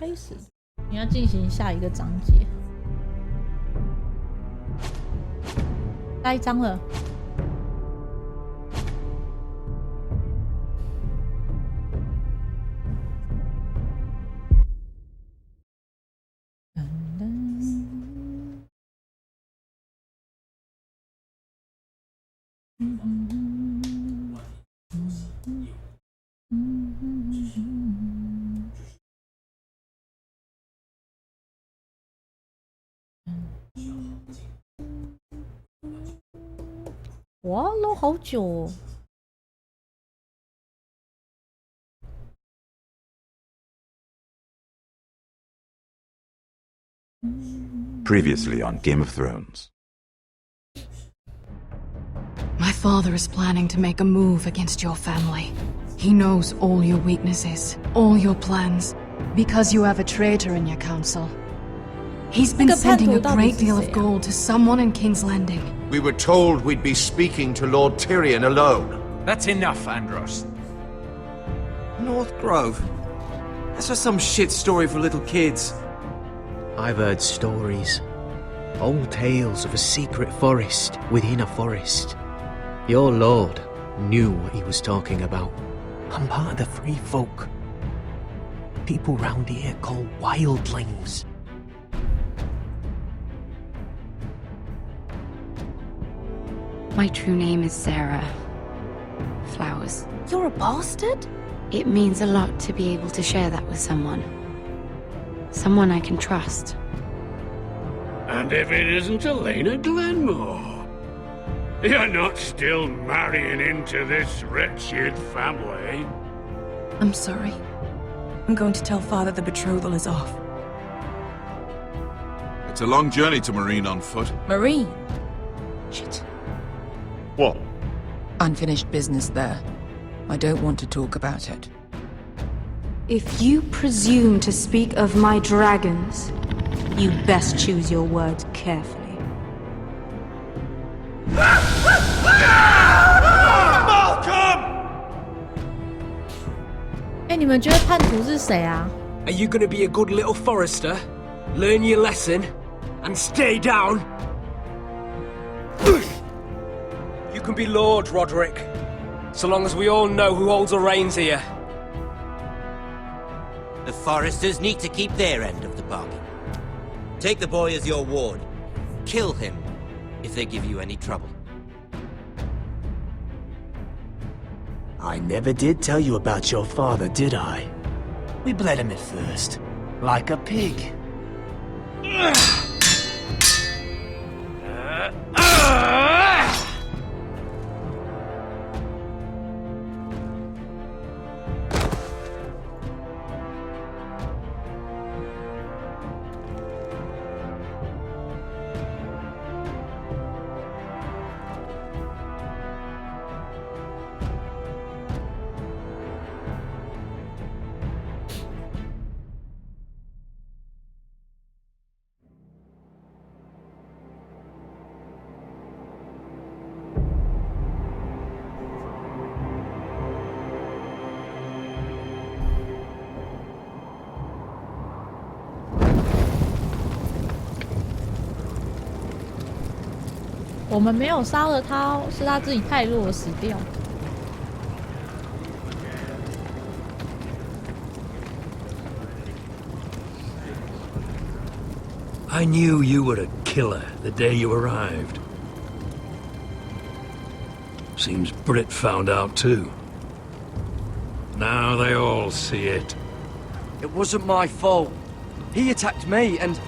开始，你要进行下一个章节，下一章了。哇，录好久哦。Previously on Game of Thrones. My father is planning to make a move against your family. He knows all your weaknesses, all your plans, because you have a traitor in your council. He's been sending a great deal of gold to someone in King's Landing. We were told we'd be speaking to Lord Tyrion alone. That's enough, Andros. North Grove? That's just some shit story for little kids. I've heard stories. Old tales of a secret forest within a forest. Your lord knew what he was talking about. I'm part of the free folk. People round here call wildlings. My true name is Sarah Flowers. You're a bastard? It means a lot to be able to share that with someone. Someone I can trust. And if it isn't Elena Glenmore, you're not still marrying into this wretched family. I'm sorry. I'm going to tell Father the betrothal is off. It's a long journey to Marine on foot. Marine? Shit. What? Unfinished business there. I don't want to talk about it. If you presume to speak of my dragons, you best choose your words carefully. Malcolm! 哎，你们觉得叛徒是谁啊？ Are you gonna be a good little forester? Learn your lesson and stay down? You can be Lord, Roderick. So long as we all know who holds the reins here. The foresters need to keep their end of the bargain. Take the boy as your ward. Kill him if they give you any trouble. I never did tell you about your father, did I? We bled him at first, like a pig.我们没有杀了他，是他自己太弱死掉。I knew you were a killer the day you arrived. Seems Britt found out too. Now they all see it. It wasn't my fault. He attacked me and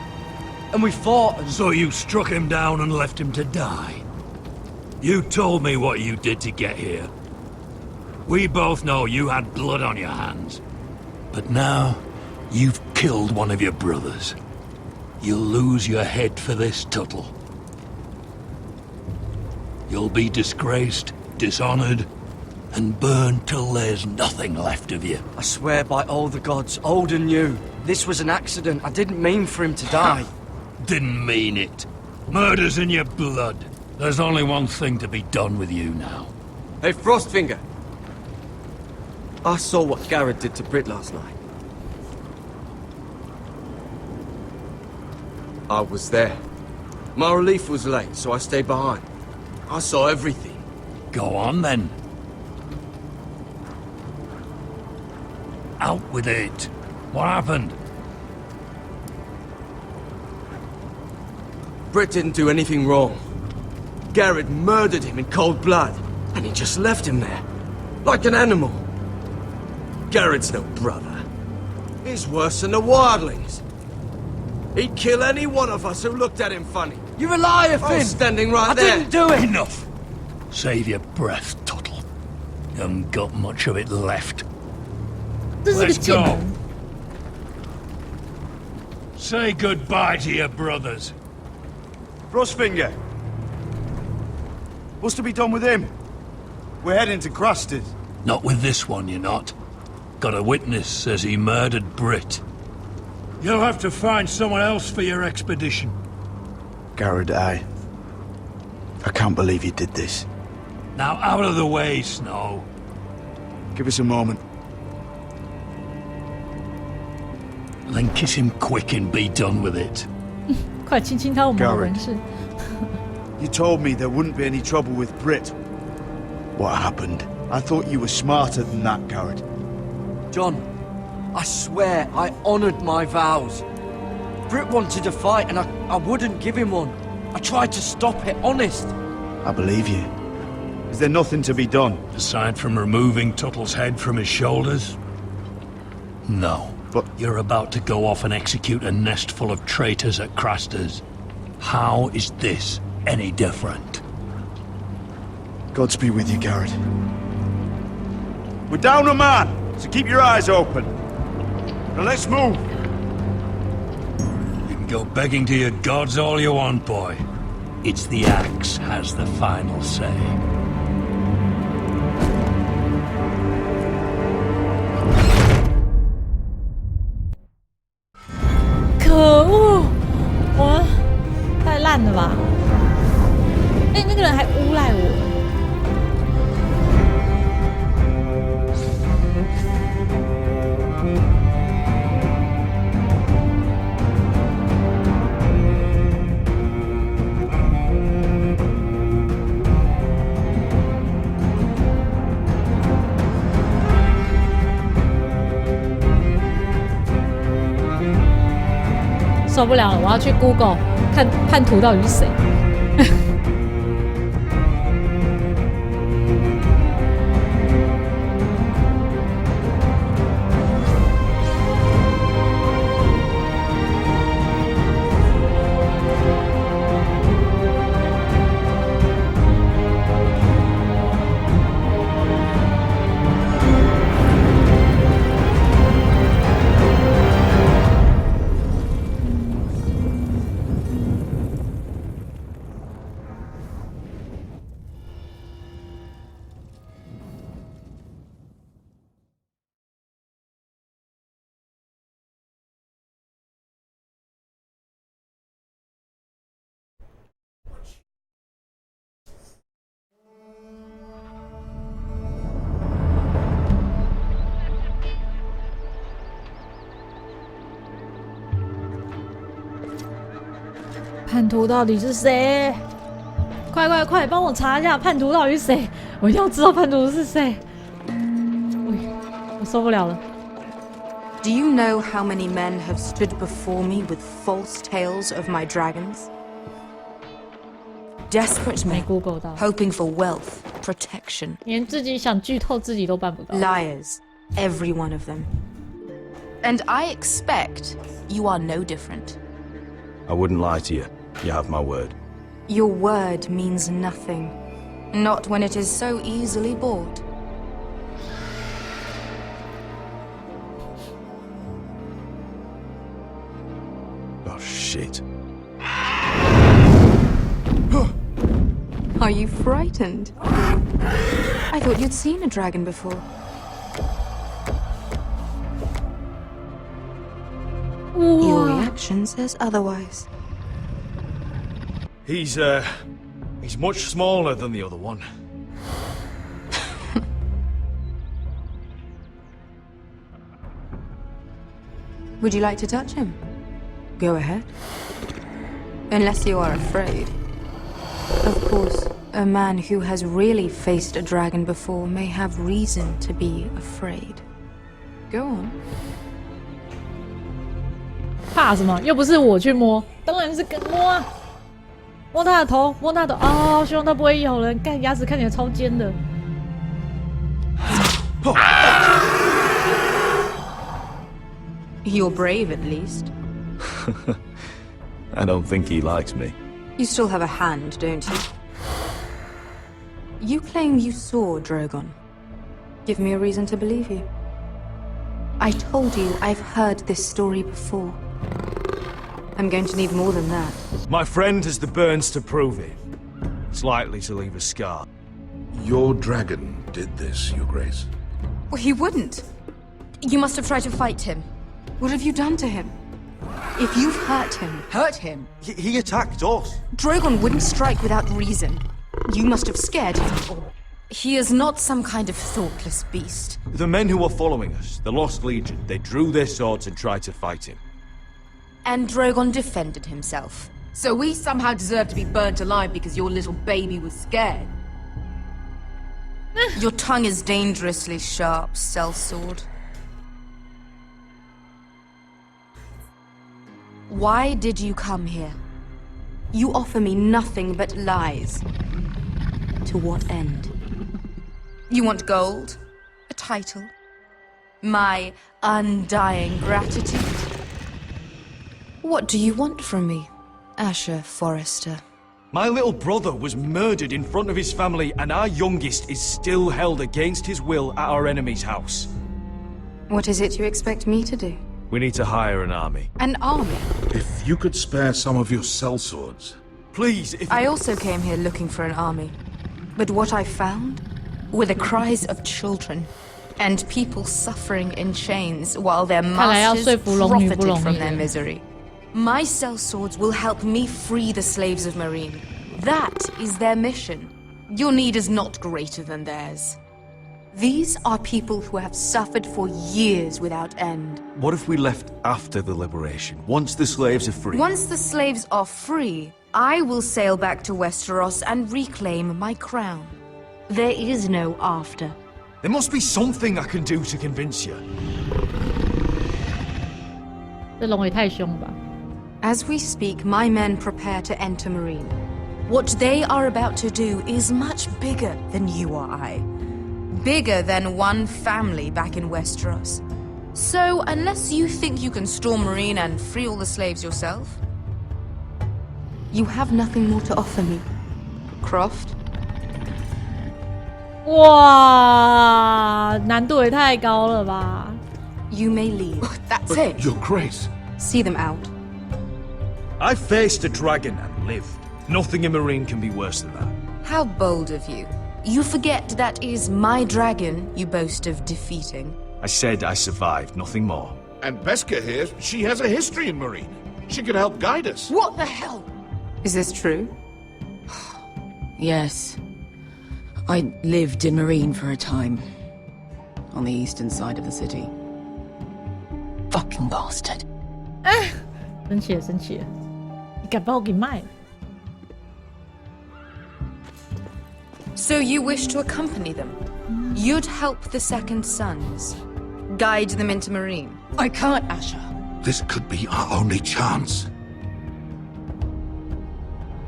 we fought and... So you struck him down and left him to die? You told me what you did to get here. We both know you had blood on your hands. But now, you've killed one of your brothers. You'll lose your head for this, Tuttle. You'll be disgraced, dishonored, and burned till there's nothing left of you. I swear by all the gods, old and new, this was an accident. I didn't mean for him to die. Didn't mean it. Murder's in your blood. There's only one thing to be done with you now. Hey, Frostfinger. I saw what Garrett did to Britt last night. I was there. My relief was late, so I stayed behind. I saw everything. Go on, then. Out with it. What happened? Britt didn't do anything wrong. Garrett murdered him in cold blood, and he just left him there. Like an animal. Garrett's no brother. He's worse than the wildlings. He'd kill any one of us who looked at him funny. You're a liar, Finn! I was standing right there. I didn't do it! Enough! Save your breath, Tuttle. You haven't got much of it left. Let's go. Say goodbye to your brothers. Frostfinger. What's to be done with him? We're heading to Craster's. Not with this one, you're not. Got a witness says he murdered Britt. You'll have to find someone else for your expedition. Garrett, I can't believe you did this. Now out of the way, Snow. Give us a moment. Then kiss him quick and be done with it. 快亲亲他，我们的人事。 You told me there wouldn't be any trouble with Britt. What happened? I thought you were smarter than that, Garrett. John, I swear I honored my vows. Britt wanted to fight and I wouldn't give him one. I tried to stop it, honest. I believe you. Is there nothing to be done? Aside from removing Tuttle's head from his shoulders? No. But you're about to go off and execute a nest full of traitors at Craster's. How is this any different? Godspeed with you, Garrett. We're down a man, so keep your eyes open. Now let's move. You can go begging to your gods all you want, boy. It's the axe has the final say. Oh, 我太烂了吧！哎，那个人还诬赖我。受不了了，我要去 Google 看叛徒到底是谁。叛徒到底是谁？快快快，帮我查一下叛徒到底是谁！我一定要知道叛徒是谁。我受不了了。Do you know how many men have stood before me with false tales of my dragons? Desperate men, hoping for wealth, protection. 连自己想剧透自己都办不到。Liars, every one of them. And I expect you are no different. I wouldn't lie to you. You have my word. Your word means nothing. Not when it is so easily bought. Oh, shit. Are you frightened? I thought you'd seen a dragon before. Your reaction says otherwise. He's much smaller than the other one. Would you like to touch him? Go ahead. Unless you are afraid. Of course, a man who has really faced a dragon before may have reason to be afraid. Go on. 怕什么？又不是我去摸，当然是跟摸啊！摸他的头，摸他的哦，希望他不会咬人。干，牙齿看起来超尖的。You're brave, at least. I don't think he likes me. You still have a hand, don't you? You claim you saw Drogon. Give me a reason to believe you. I told you I've heard this story before. I'm going to need more than that. My friend has the burns to prove it. It's likely to leave a scar. Your dragon did this, Your Grace. Well, he wouldn't. You must have tried to fight him. What have you done to him? If you've hurt him... Hurt him? He attacked us. Drogon wouldn't strike without reason. You must have scared him. He is not some kind of thoughtless beast. The men who were following us, the Lost Legion, they drew their swords and tried to fight him. And Drogon defended himself. So we somehow deserve to be burnt alive because your little baby was scared? Your tongue is dangerously sharp, sellsword. Why did you come here? You offer me nothing but lies. To what end? You want gold? A title? My undying gratitude? What do you want from me, Asher Forrester? My little brother was murdered in front of his family, and our youngest is still held against his will at our enemy's house. What is it you expect me to do? We need to hire an army. An army? If you could spare some of your sellswords. Please, if... I also came here looking for an army. But what I found were the cries of children and people suffering in chains while their masters profited from their misery. My sellswords will help me free the slaves of Marine. That is their mission. Your need is not greater than theirs. These are people who have suffered for years without end. What if we left after the liberation, once the slaves are free? Once the slaves are free, I will sail back to Westeros and reclaim my crown. There is no after. There must be something I can do to convince you. 这龙也太凶了吧。 As we speak, my men prepare to enter Marine. What they are about to do is much bigger than you or I. Bigger than one family back in Westeros. So, unless you think you can storm Marine and free all the slaves yourself, you have nothing more to offer me, Croft. 哇，难度也太高了吧 You may leave. That's it. Your Grace. See them out. I faced a dragon and lived. Nothing in Marine can be worse than that. How bold of you. You forget that is my dragon you boast of defeating. I said I survived, nothing more. And Beskha here, she has a history in Marine. She could help guide us. What the hell? Is this true? Yes. I lived in Marine for a time. On the eastern side of the city. Fucking bastard. 生气了，生气了！你敢把我给卖了？ So you wish to accompany them? You'd help the Second Sons. Guide them into Marine. I can't, Asher. This could be our only chance.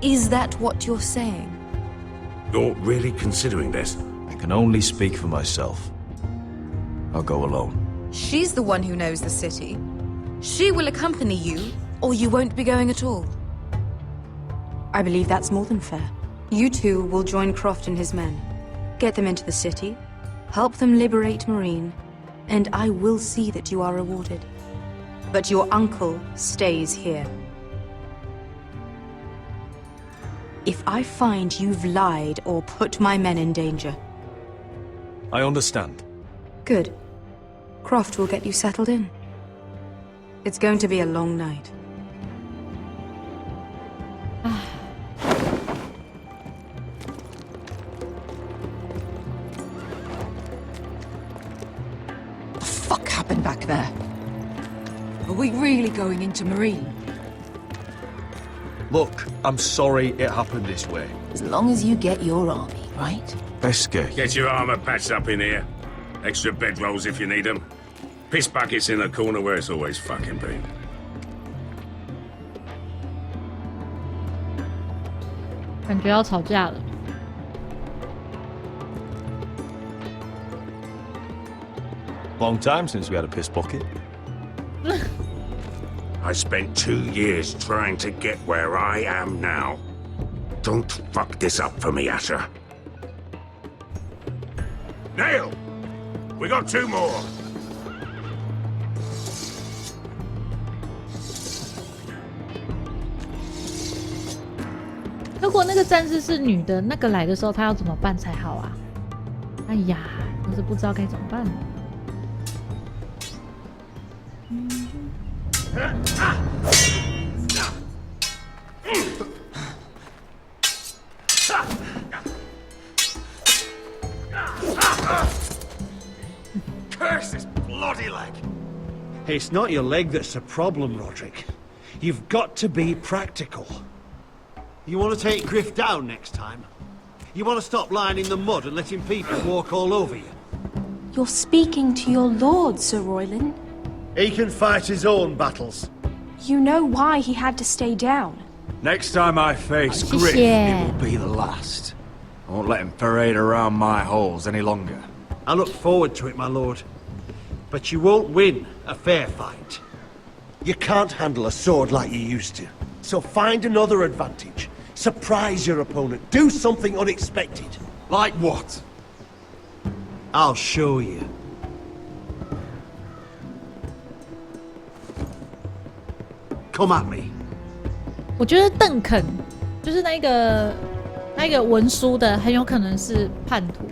Is that what you're saying? You're really considering this? I can only speak for myself. I'll go alone. She's the one who knows the city. She will accompany you, or you won't be going at all. I believe that's more than fair. You two will join Croft and his men. Get them into the city, help them liberate Marine, and I will see that you are rewarded. But your uncle stays here. If I find you've lied or put my men in danger... I understand. Good. Croft will get you settled in. It's going to be a long night. What the fuck happened back there? Are we really going into Marine? Look, I'm sorry it happened this way. As long as you get your army, right? Beskir. Get your armor patched up in here. Extra bedrolls if you need them. Piss buckets in the corner where it's always fucking been. 感觉要吵架了。Long time since we had a piss pocket. I spent 2 years trying to get where I am now. Don't fuck this up for me, Asher. Nail! We got 2 more. 如果那个战士是女的，那个来的时候，她要怎么办才好啊？哎呀，真是不知道该怎么办。Curse this bloody leg! It's not your leg that's the problem, Roderick. You've got to be practical. You want to take Griff down next time? You want to stop lying in the mud and letting people walk all over you? You're speaking to your lord, Sir Royland. He can fight his own battles. You know why he had to stay down. Next time I face Griff, it will be the last. I won't let him parade around my halls any longer. I look forward to it, my lord. But you won't win a fair fight. You can't handle a sword like you used to. So find another advantage. Surprise your opponent. Do something unexpected. Like what? I'll show you. Come at me. 我觉得邓肯就是那个文书的，很有可能是叛徒。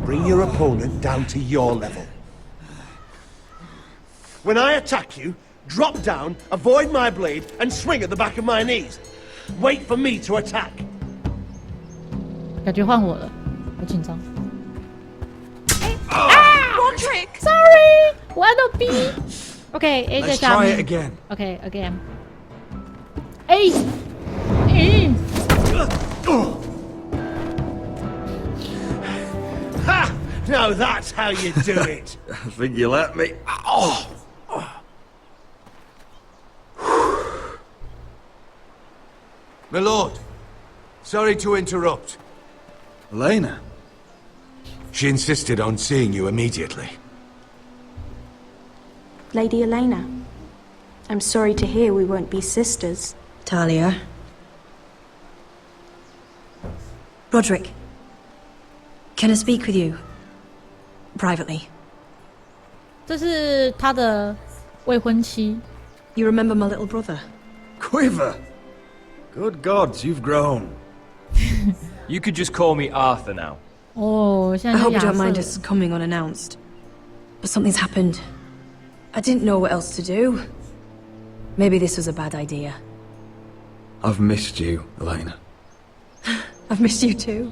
Bring your opponent down to your level. When I attack you, drop down, avoid my blade, and swing at the back of my knees. Wait for me to attack. 感觉换我了，好紧张。Roderick! Sorry， 我按到 B。OK，A 在 Let's 下 try 面。 it again. OK，again。A。Ha! Now that's how you do it. I think you let me. Oh! My lord, sorry to interrupt. Elena. She insisted on seeing you immediately. Lady Elena, I'm sorry to hear we won't be sisters. Talia. Roderick. Can I speak with you? Privately. 这是他的未婚妻。You remember my little brother? Quiver! Good gods, you've grown. You could just call me Arthur now. Oh, I hope you don't mind us coming unannounced. But something's happened. I didn't know what else to do. Maybe this was a bad idea. I've missed you, Elena. I've missed you too.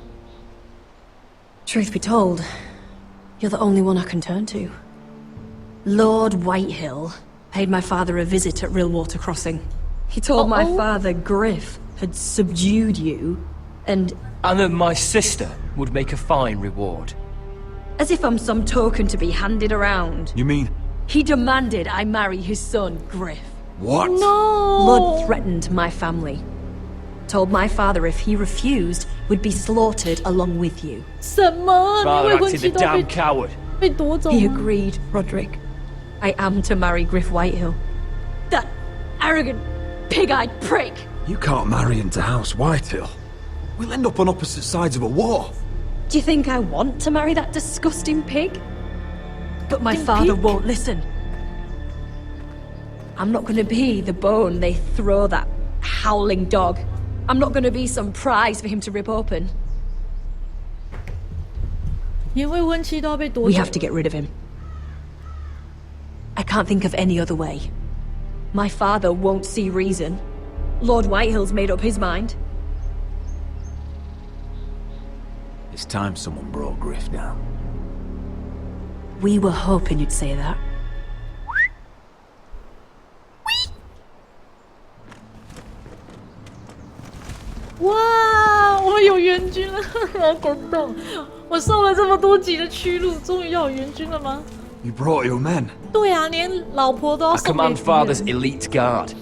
Truth be told, you're the only one I can turn to. Lord Whitehill paid my father a visit at Rillwater Crossing. He told my father Griff had subdued you, and that my sister would make a fine reward. As if I'm some token to be handed around. You mean? He demanded I marry his son, Griff. What? No! Lord threatened my family. Told my father if he refused, we'd be slaughtered along with you. 什么？ Father 你未婚 acted 妻 the 都 damn coward. 被夺走 He 吗？ agreed, Roderick. I am to marry Griff Whitehill. That arrogant, pig-eyed prick. You can't marry into House Whitehill. We'll end up on opposite sides of a war. Do you think I want to marry that disgusting pig? But my father won't listen. I'm not gonna be the bone they throw that howling dog. I'm not gonna be some prize for him to rip open. 连未婚妻都要被夺 We 走 have to get rid of him. I can't think of any other way. My father won't see reason. Lord Whitehill's made up his mind. It's time someone brought Griff down. We were hoping you'd say that. 哇，我们有援军了，好感动！我受了这么多集的屈辱，终于要有援军了吗？ You brought your men. 对啊，连老婆都要 I 送给 command 敌人 Father's elite guard.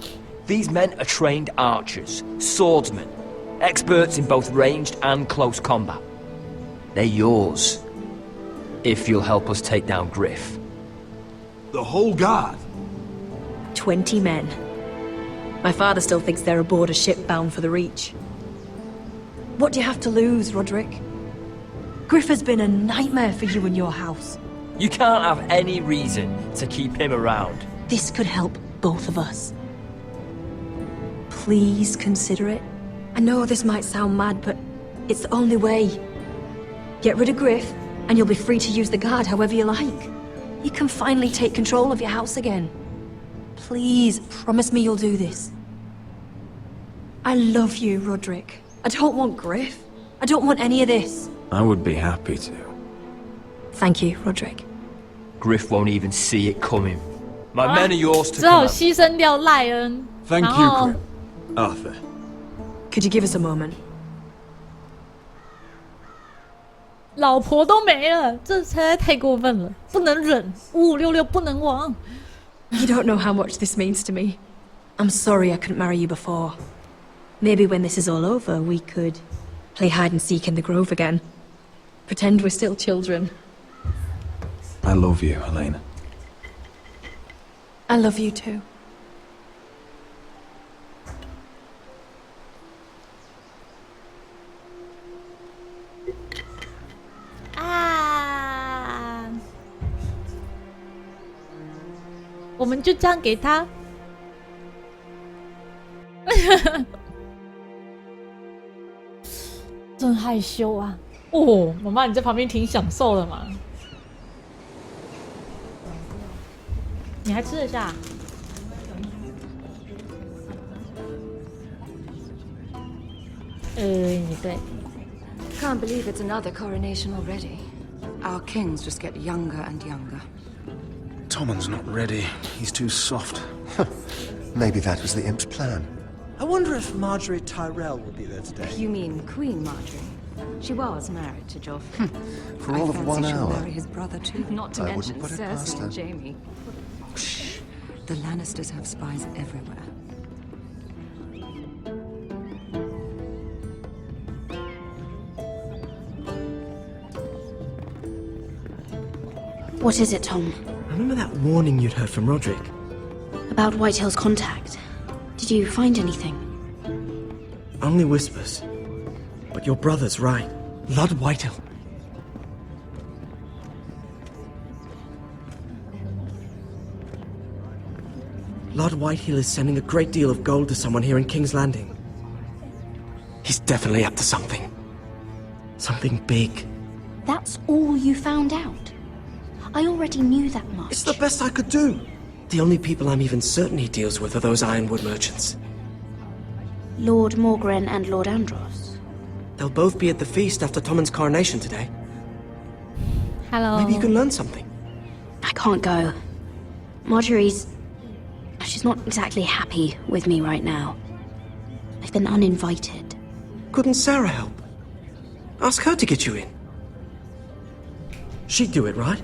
These men are trained archers, swordsmen, experts in both ranged and close combat. They're yours, if you'll help us take down Griff. The whole guard? 20 men. My father still thinks they're aboard a ship bound for the Reach. What do you have to lose, Roderick? Griff has been a nightmare for you and your house. You can't have any reason to keep him around. This could help both of us. Please consider it. I know this might sound mad, but it's the only way. Get rid of Griff, and you'll be free to use the guard however you like. You can finally take control of your house again. Please, promise me you'll do this. I love you, Roderick. I don't want Griff. I don't want any of this. I would be happy to. Thank you, Roderick. Griff won't even see it coming. My men are yours to 只好 command. 牺牲掉赖恩。 Thank 然 you, 后 Griff. Arthur. Could you give us a moment? 老婆都没了，这实在太过分了，不能忍，5566不能亡。 You don't know how much this means to me. I'm sorry I couldn't marry you before. Maybe when this is all over, we could play hide and seek in the grove again. Pretend we're still children. I love you, Helena. I love you too. Ah. 我们就这样给他。真害羞啊！哦，妈妈，你在旁边挺享受的嘛？你还吃得下？你对。 Can't believe it's another coronation already. Our kings just get younger and younger. Tommen's not ready. He's too soft. Maybe that was the imp's plan. I wonder if Marjorie Tyrell will be there today. You mean Queen Marjorie? She was married to Joffrey. For all of 1 she'll hour. marry his brother too. Not to I mention wouldn't put it past Cersei her. and Jaime. Shh. The Lannisters have spies everywhere. What is it, Tom? Remember that warning you'd heard from Roderick? About Whitehill's contact. Did you find anything? Only whispers. But your brother's right. Lord Whitehill. Lord Whitehill is sending a great deal of gold to someone here in King's Landing. He's definitely up to something. Something big. That's all you found out? I already knew that much. It's the best I could do. The only people I'm even certain he deals with are those ironwood merchants. Lord Morgren and Lord Andros. They'll both be at the feast after Tommen's coronation today. Hello. Maybe you can learn something. I can't go. Marjorie's... She's not exactly happy with me right now. I've been uninvited. Couldn't Sarah help? Ask her to get you in. She'd do it, right?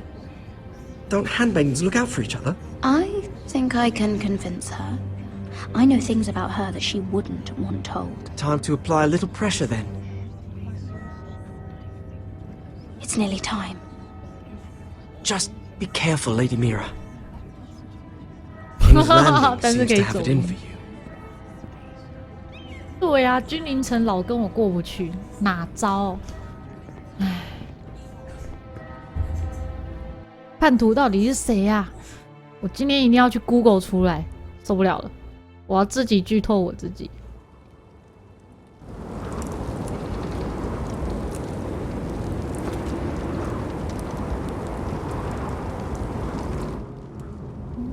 Don't handmaidens look out for each other? I think I can convince her. I know things about her that she wouldn't want told. Time to apply a little pressure then. It's nearly time. Just be careful, Lady Mira. King's Landing 但是 seems 可以 to have 走 it in for you. 对呀、君临城老跟我过不去，哪招？唉，叛徒到底是谁呀、我今天一定要去 Google 出来，受不了了，我要自己剧透我自己。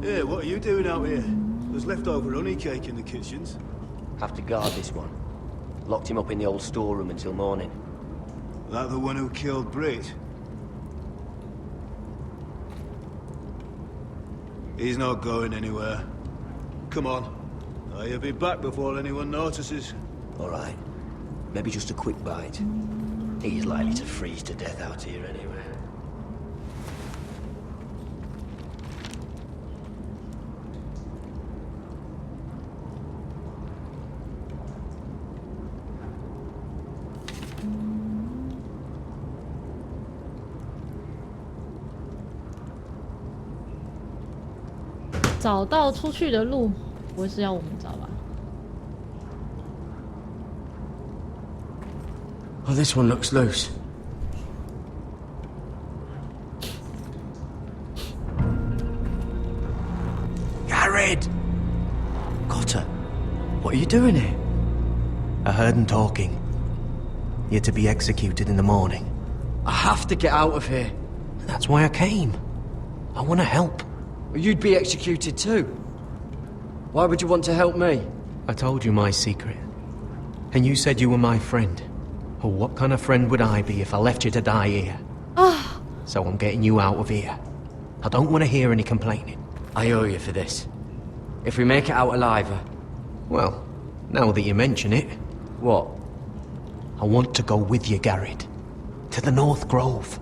Hey, what are you doing out here? There's leftover honey cake in the kitchens. Have to guard this one. Locked him up in the old storeroom until morning. That the one who killed Brit? He's not going anywhere. Come on. He'll be back before anyone notices. All right. Maybe just a quick bite. He's likely to freeze to death out here anyway. 找到出去的路，不会是要我们找吧？ Oh, this one looks loose. Garrett! Cotter, what are you doing here? I heard him talking. You're to be executed in the morning. I have to get out of here. That's why I came. I want to help. Well, you'd be executed too. Why would you want to help me? I told you my secret. And you said you were my friend. Well, what kind of friend would I be if I left you to die here? So I'm getting you out of here. I don't want to hear any complaining. I owe you for this. If we make it out alive... Well, now that you mention it... What? I want to go with you, Garrett. To the North Grove.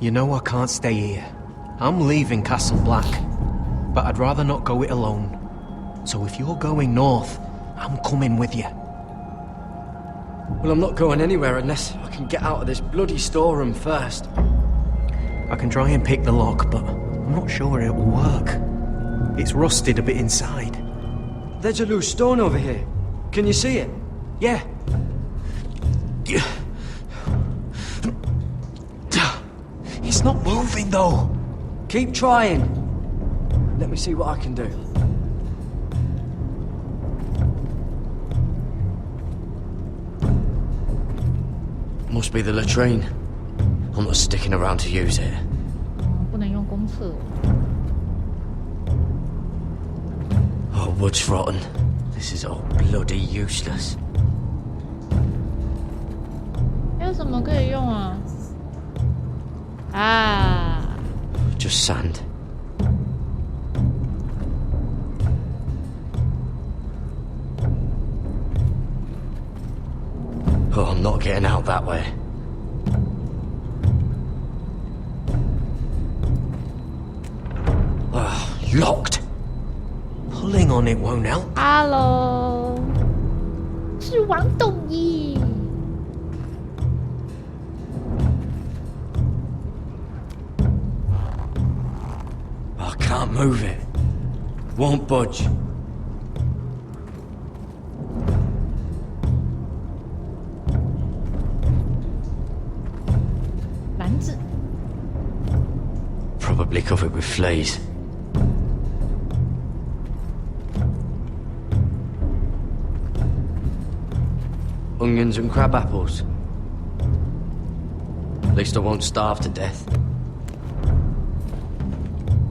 You know I can't stay here. I'm leaving Castle Black. But I'd rather not go it alone. So if you're going north, I'm coming with you. Well, I'm not going anywhere unless I can get out of this bloody storeroom first. I can try and pick the lock, but I'm not sure it will work. It's rusted a bit inside. There's a loose stone over here. Can you see it? Yeah. It's not moving, though. Keep trying. Let me see what I can do. Must be the latrine. I'm not sticking around to use it. 不能用公厕。 Oh, wood's rotten. This is all bloody useless. 还有什么可以用啊？啊 Just sand. Oh, I'm not getting out that way. Locked. Pulling on it won't help. Hello， 是王董一。 I can't move it. Won't budge. Probably covered with fleas. Onions and crab apples. At least I won't starve to death.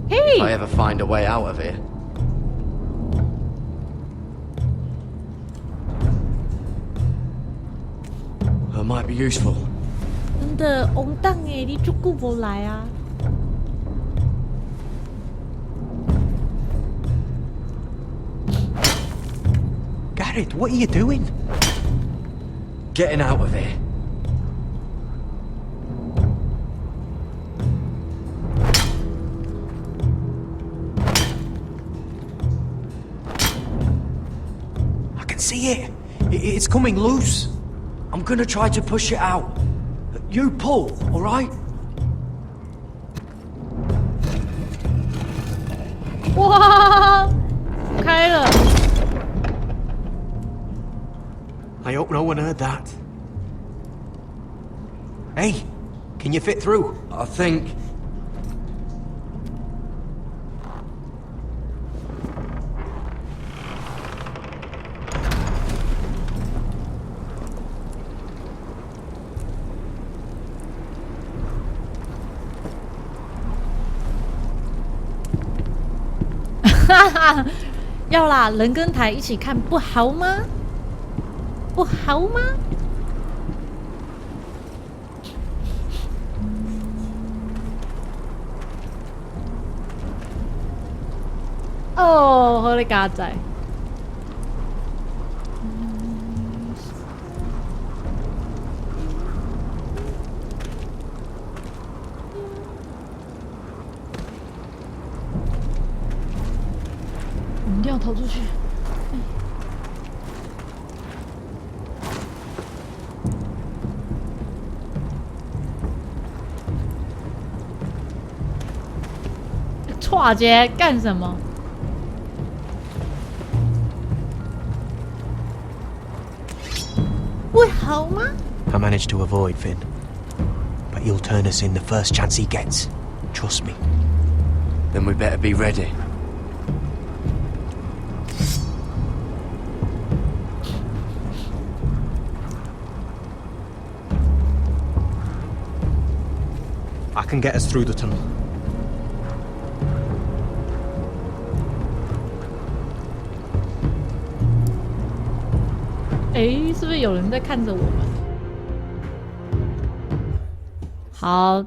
Hey! If I ever find a way out of here. It might be useful. 真的，红蛋哎，你就顾不来啊！ Garrett, what are you doing? Getting out of here. I can see it. It's coming loose. I'm gonna try to push it out. You pull, all right? 哇，开了！ I hope no one heard that. Hey, can you fit through? I think. Haha 要啦，人跟台一起看不好吗？不好吗？哦，好你家仔。定要逃出去。跨街干什么？会好吗？ I managed to avoid Finn, but he'll turn us in the first chance he gets. Trust me. Then we better be ready. I can get us through the tunnel. 是不是有人在看着我们？好，